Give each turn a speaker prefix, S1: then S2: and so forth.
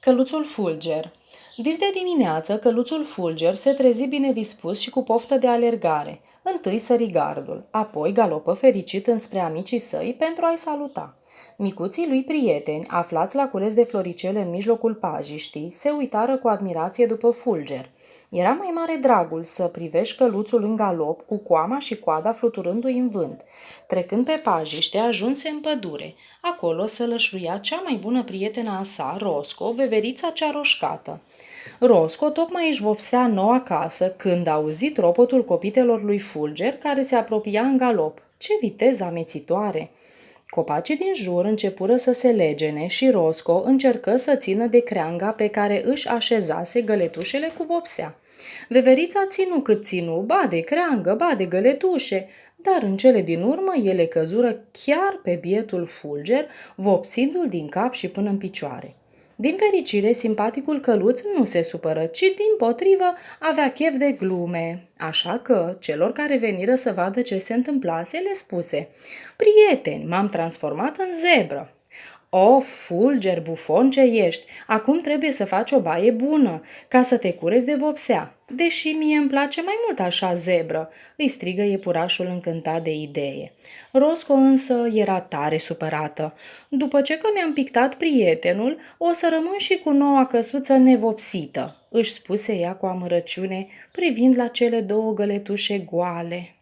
S1: Căluțul Fulger. Dis de dimineață, căluțul Fulger se trezi bine dispus și cu poftă de alergare. Întâi sări gardul, apoi galopă fericit înspre amicii săi pentru a-i saluta. Micuții lui prieteni, aflați la cules de floricele în mijlocul pajiștii, se uitară cu admirație după Fulger. Era mai mare dragul să privești căluțul în galop, cu coama și coada fluturându-i în vânt. Trecând pe pajiște, ajunse în pădure. Acolo sălășluia cea mai bună prietena a sa, Rosco, veverița cea roșcată. Rosco tocmai își vopsea noua casă când a auzit ropotul copitelor lui Fulger, care se apropia în galop. Ce viteză amețitoare! Copacii din jur începură să se legene și Rosco încercă să țină de creanga pe care își așezase găletușele cu vopsea. Veverița ținu cât ținu, ba de creangă, ba de găletușe, dar în cele din urmă ele căzură chiar pe bietul Fulger, vopsindu-l din cap și până în picioare. Din fericire, simpaticul căluț nu se supără, ci dimpotrivă avea chef de glume. Așa că, celor care veniră să vadă ce se întâmplase, le spuse: „Prieteni, m-am transformat în zebră." „O, Fulger, bufon ce ești, acum trebuie să faci o baie bună, ca să te curezi de vopsea. Deși mie îmi place mai mult așa zebră," îi strigă iepurașul încântat de idee. Rosco însă era tare supărată. „După ce că mi-am pictat prietenul, o să rămân și cu noua căsuță nevopsită," își spuse ea cu amărăciune, privind la cele două găletușe goale.